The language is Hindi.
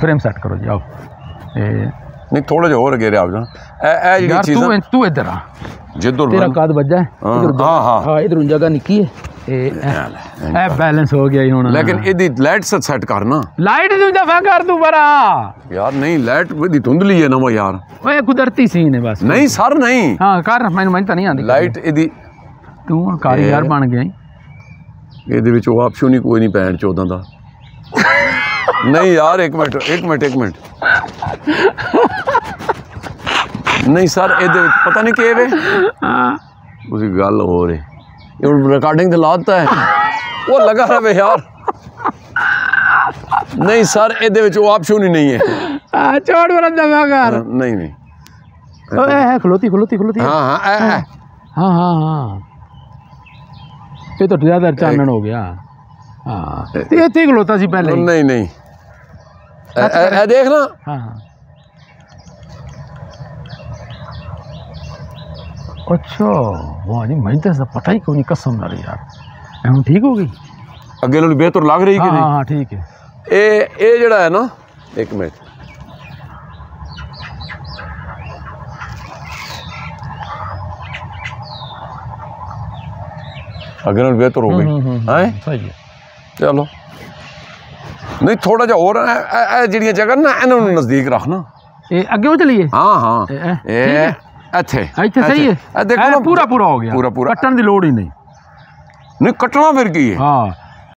फ्रेम सेट करो जी आओ नहीं थोड़ा जिहा होर अगे आ जाना यार तू इधर आ जिधर तेरा कद बज्जा है हां इधर जगह निकी है ए बैलेंस हो गया होना लेकिन इदी लाइट सेट करना लाइट तू दफा कर तू बरा यार नहीं लाइट इदी धुंधली है ना वो यार ओए कुदरती सीन है बस नहीं सर नहीं हां कर मैं तो नहीं आंदी लाइट इदी तू कारीगर बन गया ਇਹਦੇ ਵਿੱਚ ਉਹ ਆਪਸ਼ਨ ਹੀ ਕੋਈ ਨਹੀਂ ਪੈਣ 14 ਦਾ ਨਹੀਂ ਯਾਰ ਇੱਕ ਮਿੰਟ ਨਹੀਂ ਸਰ ਇਹਦੇ ਵਿੱਚ ਪਤਾ ਨਹੀਂ ਕਿਵੇਂ ਹਾਂ ਉਸੇ ਗੱਲ ਹੋ ਰਹੀ ਇਹ ਰਿਕਾਰਡਿੰਗ ਤੇ ਲਾਤਾ ਹੈ ਉਹ ਲਗਾ ਰਵੇ ਯਾਰ ਨਹੀਂ ਸਰ ਇਹਦੇ ਵਿੱਚ ਉਹ ਆਪਸ਼ਨ ਹੀ ਨਹੀਂ ਹੈ ਆ ਛੋੜ ਵਾਲਾ ਦਵਾ ਕਰ ਨਹੀਂ ਓਏ ਖਲੋਤੀ ਹਾਂ ये तो ज़्यादा चानन हो गया हाँ तो ये ठीक लोता सी पहले नहीं देख ना हाँ अच्छा वाह जी मैं तो पता ही क्यों नहीं कसम ना रही यार हम ठीक हो गई अगे नालों बेहतर लग रही कि हाँ ठीक है ये जड़ा है ना एक मिनट अगे नाल बेहतर हो गई है सही है चलो नहीं थोड़ा जा और जिहड़ियां जगह ना इन्होंने नजदीक रखना ये अगे चलिए हाँ ये इत्थे सही है देखो ना पूरा हो गया पूरा कट्टन दी लोड़ ही नहीं कट्टना फिर की है हाँ